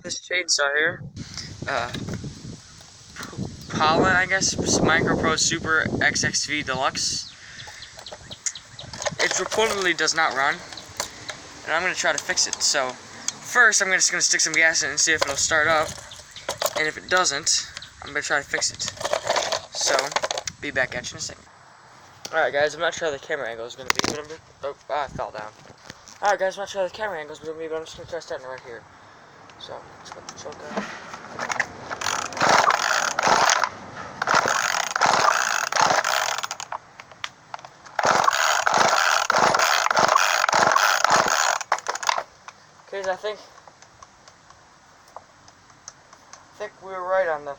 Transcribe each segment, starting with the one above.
This chainsaw here, uh, Pollen, I guess, Micro Pro Super XXV Deluxe. It reportedly does not run, and I'm going to try to fix it. So, first I'm just going to stick some gas in it and see if it'll start up, and if it doesn't, I'm going to try to fix it. So, be back at you in a second. Alright guys, I'm not sure how the camera angle is going to be, but I fell down. Alright guys, I'm not sure how the camera angle is going to be, but I'm just going to try starting it right here. So, let's put the choke on. Okay, I think we were right on the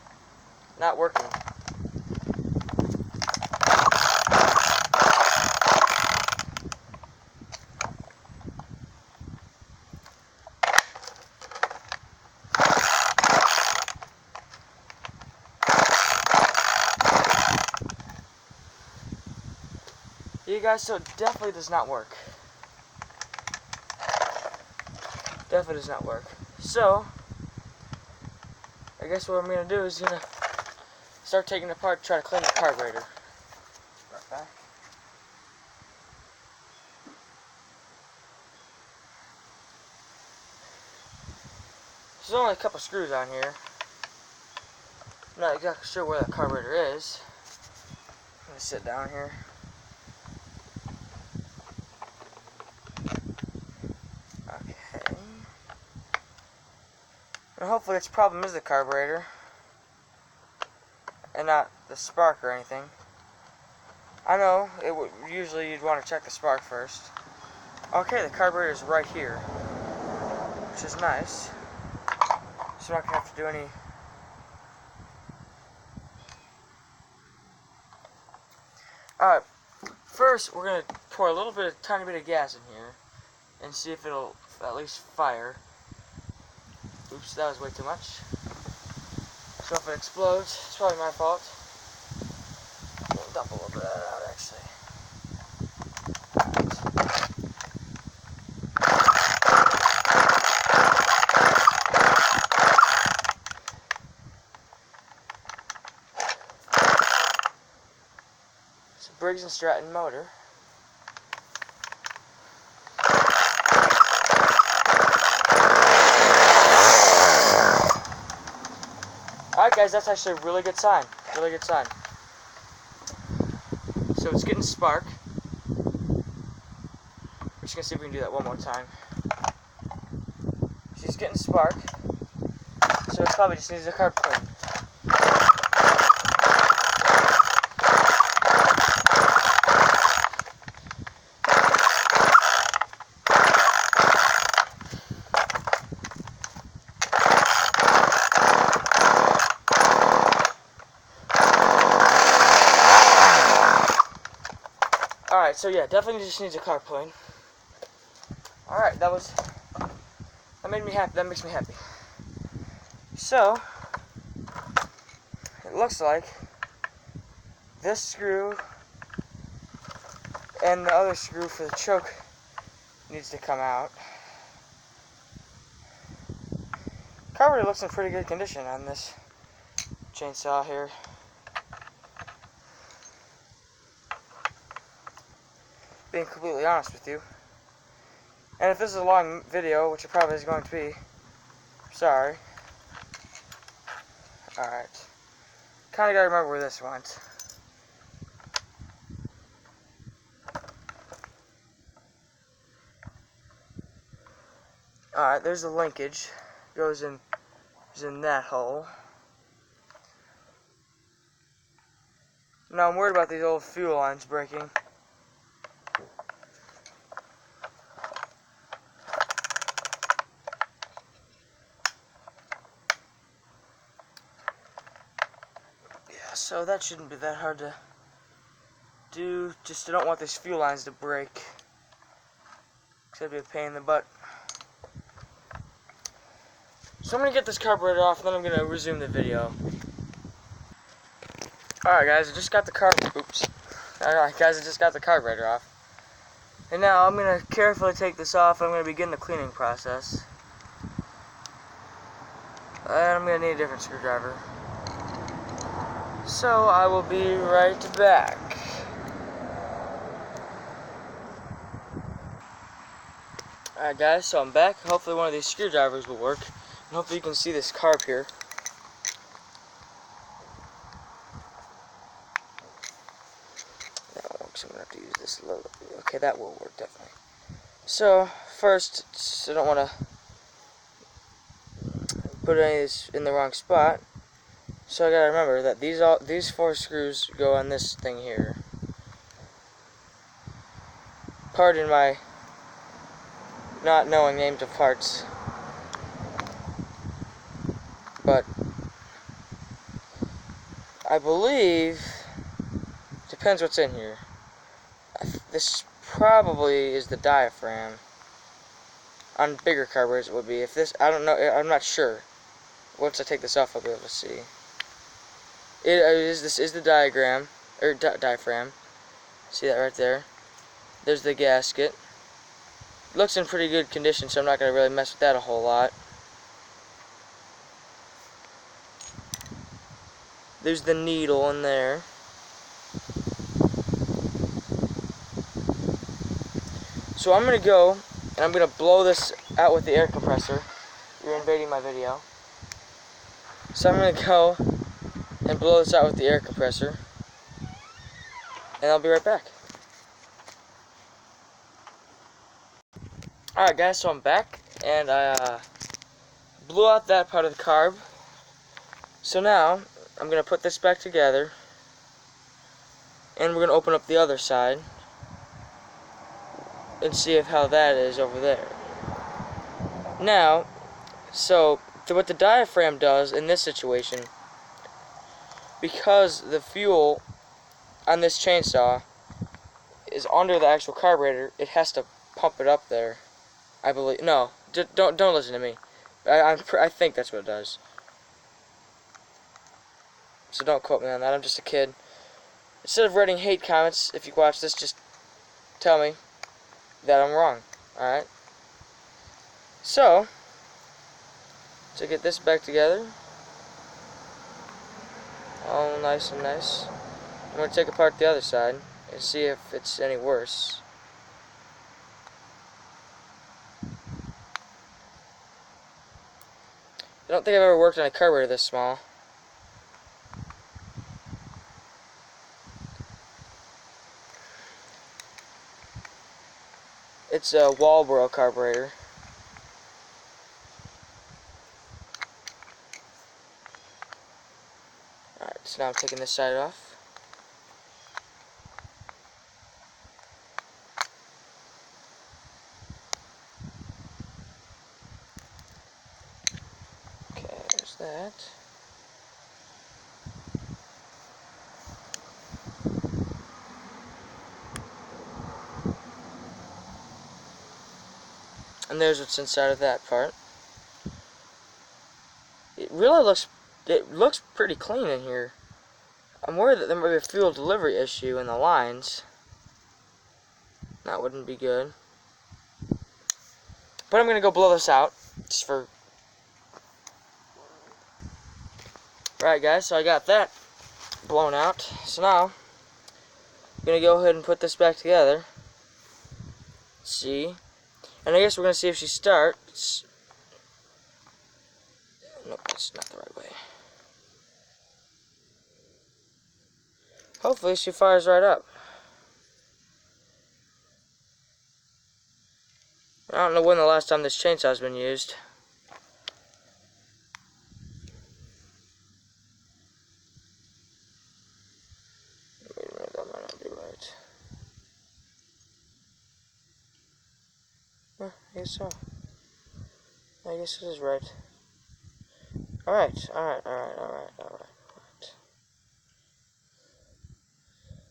not working. You guys, so it definitely does not work. Definitely does not work. So, I guess what I'm gonna do is start taking it apart, try to clean the carburetor. Right back. There's only a couple screws on here. I'm not exactly sure where that carburetor is. I'm gonna sit down here. Okay. And hopefully its problem is the carburetor and not the spark or anything. I know usually you'd want to check the spark first. Okay, the carburetor is right here, which is nice. So I'm not gonna have to do any. Alright, first we're gonna pour a tiny bit of gas in here and see if it'll at least fire. Oops, that was way too much. So if it explodes, it's probably my fault. We'll dump a little bit of that out, actually. It's a Briggs & Stratton motor. Alright guys, that's actually a really good sign. Really good sign. So it's getting spark. We're just gonna see if we can do that one more time. She's getting spark. So it probably just needs a carb clean. Alright, so yeah, definitely just needs a carb clean. Alright, that made me happy. That makes me happy. So, it looks like this screw and the other screw for the choke needs to come out. Carburetor looks in pretty good condition on this chainsaw here. Being completely honest with you. And if this is a long video, which it probably is going to be, sorry. Alright. Kinda gotta remember where this went. Alright, there's the linkage. Goes in that hole. Now I'm worried about these old fuel lines breaking. Yeah, so that shouldn't be that hard to do. Just I don't want these fuel lines to break. Because that'd be a pain in the butt. So I'm going to get this carburetor off, and then I'm going to resume the video. Alright guys, I just got the carburetor off. And now I'm going to carefully take this off, and I'm going to begin the cleaning process. And I'm gonna need a different screwdriver. So I will be right back. Alright guys, so I'm back. Hopefully one of these screwdrivers will work. And hopefully you can see this carb here. That won't work, so I'm gonna have to use this little. Okay, that will work definitely. So first, I don't want to put any of this in the wrong spot. So I gotta remember that these 4 screws go on this thing here. Pardon my not knowing names of parts, but I believe depends what's in here. This probably is the diaphragm. On bigger carburetors it would be. If this, I don't know, I'm not sure. Once I take this off, I'll be able to see. This is the diaphragm. See that right there? There's the gasket. Looks in pretty good condition, so I'm not going to really mess with that a whole lot. There's the needle in there. So I'm going to go, and I'm going to blow this out with the air compressor. You're invading my video. So I'm going to go and blow this out with the air compressor. And I'll be right back. Alright guys, so I'm back, and I blew out that part of the carb. So now, I'm going to put this back together, and we're going to open up the other side, and see how that is over there. Now, so, what the diaphragm does in this situation, because the fuel on this chainsaw is under the actual carburetor, it has to pump it up there. I believe. No, don't listen to me. I think that's what it does. So don't quote me on that. I'm just a kid. Instead of writing hate comments, if you watch this, just tell me that I'm wrong. All right. So to get this back together, all nice and nice, I'm gonna take apart the other side and see if it's any worse. I don't think I've ever worked on a carburetor this small. It's a Walbro carburetor. Alright, so now I'm taking this side off. Okay, there's that. And there's what's inside of that part. It looks pretty clean in here. I'm worried that there might be a fuel delivery issue in the lines. That wouldn't be good. But I'm gonna go blow this out, just for... Right guys, so I got that blown out. So now, I'm gonna go ahead and put this back together. See? And I guess we're gonna see if she starts. Nope, that's not the right way. Hopefully she fires right up. I don't know when the last time this chainsaw's been used. Wait a minute, that might not be right. I guess so. I guess it is right. Alright.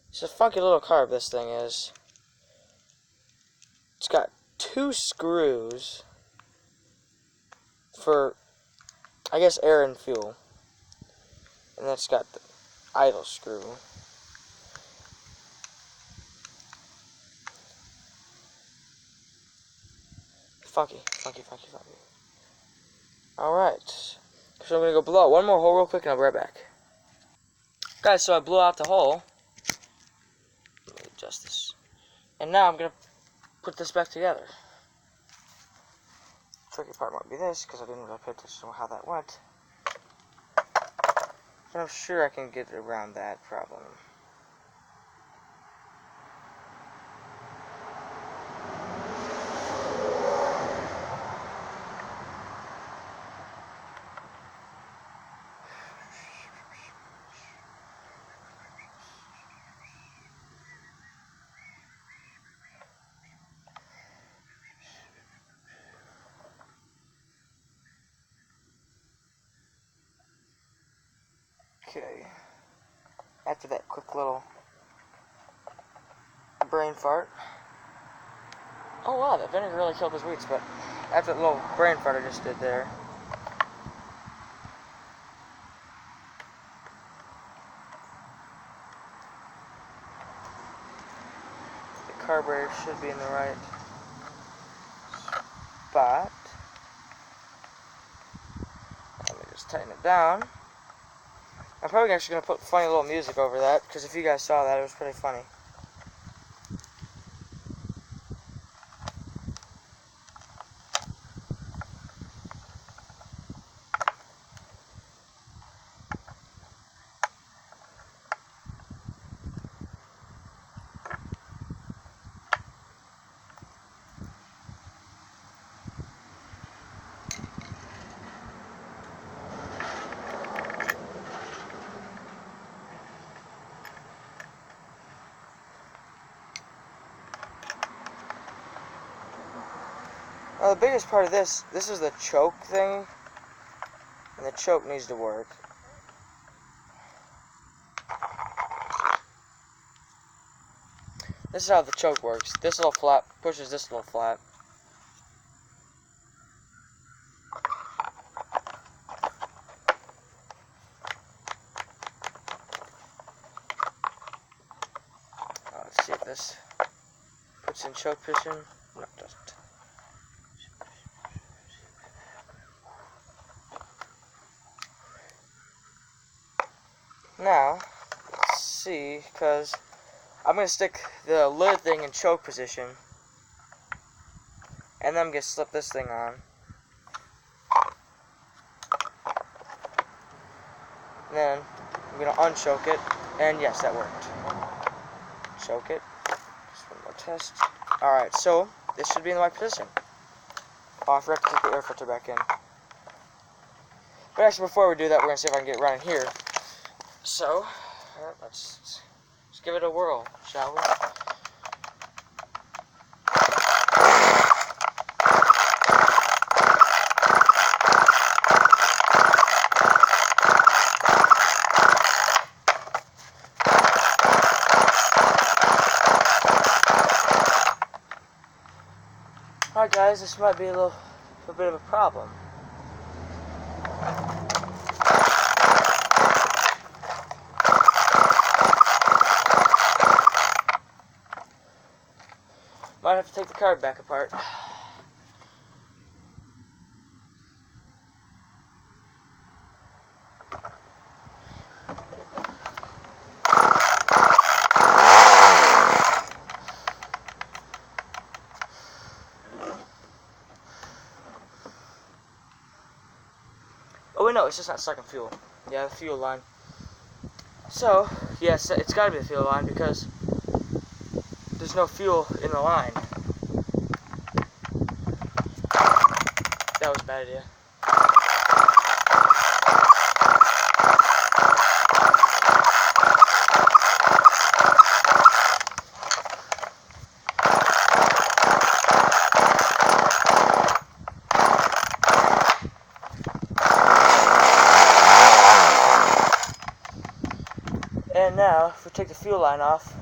It's a funky little carb, this thing is. It's got 2 screws for, I guess, air and fuel. And then it's got the idle screw. Funky. Alright. So I'm gonna go blow out one more hole real quick and I'll be right back. Guys, so I blew out the hole. Let me adjust this. And now I'm gonna put this back together. Tricky part might be this, because I didn't really pay attention to how that went. But I'm sure I can get around that problem. Okay. After that quick little brain fart. Oh wow, that vinegar really killed those weeds, but after that little brain fart I just did there. The carburetor should be in the right spot. Let me just tighten it down. I'm probably actually going to put funny little music over that, because if you guys saw that, it was pretty funny. Now the biggest part of this is the choke thing, and the choke needs to work. This is how the choke works. This little flap pushes this little flap. Let's see if this puts in choke position. No, it doesn't. Now, let's see, because I'm going to stick the lid thing in choke position, and then I'm going to slip this thing on. And then I'm going to unchoke it, and yes, that worked. Choke it. Just one more test. Alright, so this should be in the right position. Oh, I forgot to take the air filter back in. But actually, before we do that, we're going to see if I can get it running here. So, let's give it a whirl, shall we? Alright guys, this might be a bit of a problem. Might have to take the card back apart. Oh wait, no, it's just not sucking fuel. Yeah, the fuel line. So, yes, it's gotta be the fuel line because there's no fuel in the line. That was a bad idea. And now, if we take the fuel line off,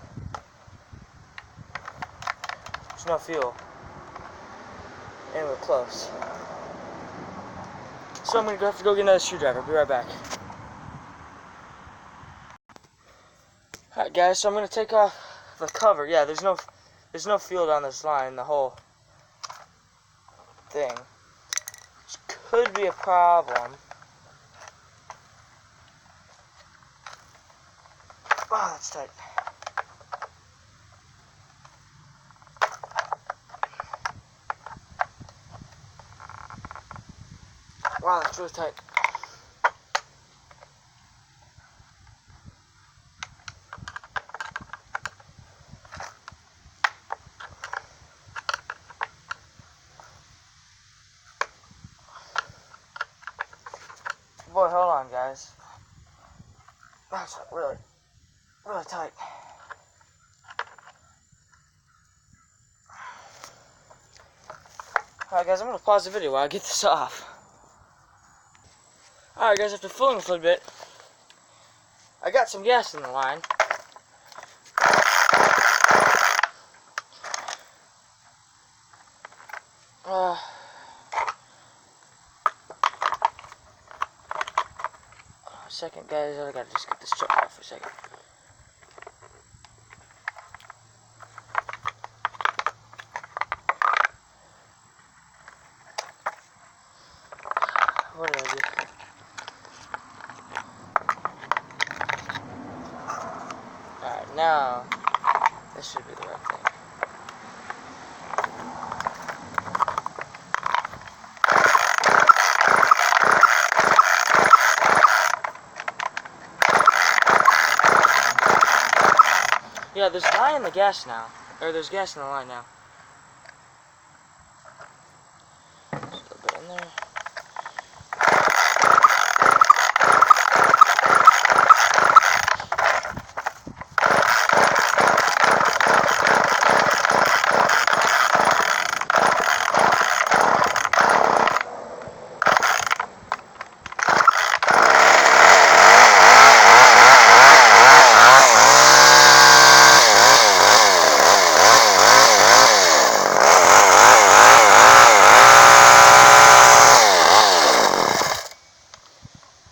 there's no fuel. And we're close. So I'm gonna have to go get another screwdriver. Be right back. Alright guys, so I'm gonna take off the cover. Yeah, there's no fuel down this line, the whole thing. Which could be a problem. It's tight. Wow, that's really tight. Boy, hold on, guys. That's really, really tight. Alright, guys, I'm gonna pause the video while I get this off. Alright, guys, after fooling with a little bit, I got some gas in the line. Second, guys, I gotta just get this chuck off for a second. What did I do? Alright, now this should be the right thing. Yeah, there's line in the gas now. Or there's gas in the line now. Just a little bit in there.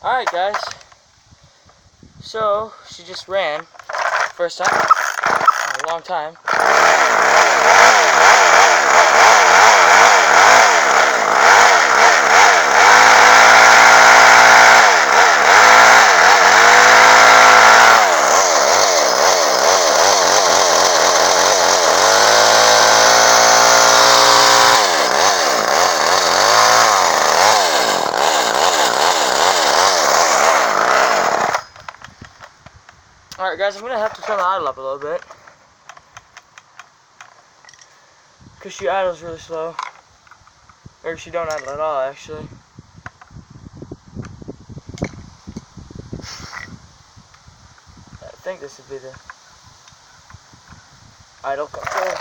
Alright, guys, so she just ran, first time in a long time. Alright, guys, I'm going to have to turn the idle up a little bit, because she idles really slow, or she don't idle at all, actually. I think this would be the idle control.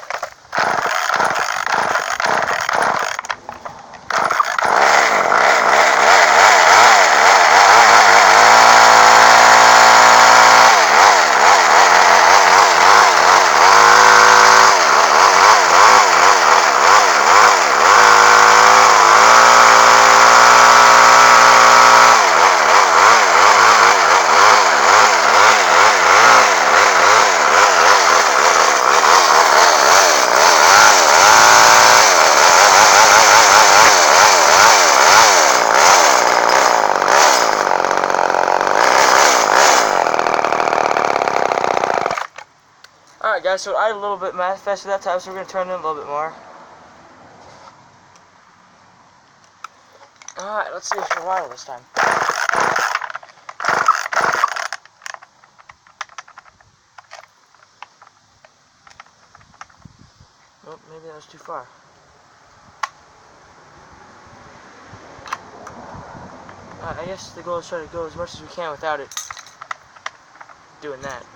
Alright, guys, so I had a little bit faster that time, so we're going to turn it in a little bit more. Alright, let's see if we're idle this time. Oh, maybe that was too far. Alright, I guess the goal is try to go as much as we can without it doing that.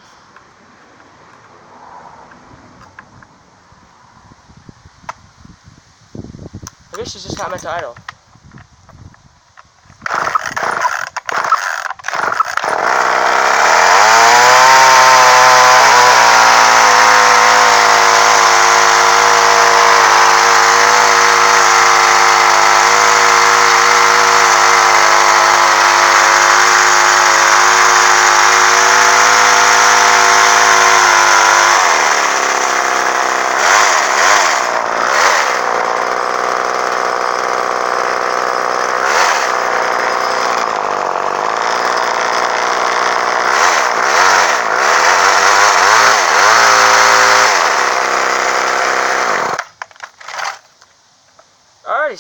I guess she's just not meant to idle.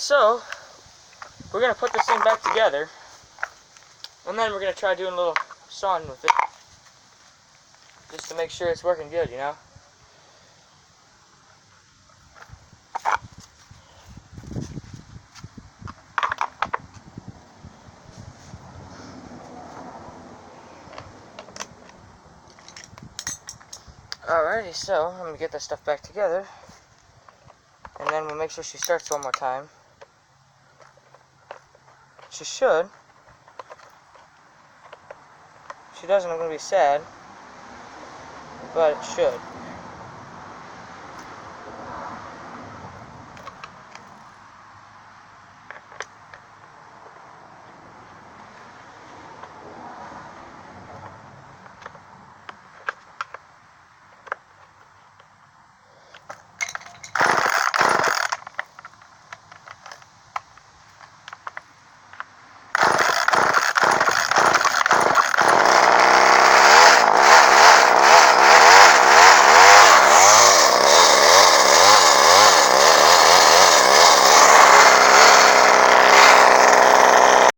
so we're gonna put this thing back together, and then we're gonna try doing a little sawing with it, just to make sure it's working good, you know. Alrighty, so I'm gonna get that stuff back together, and then we'll make sure she starts one more time. She should. If she doesn't, I'm gonna be sad, but it should.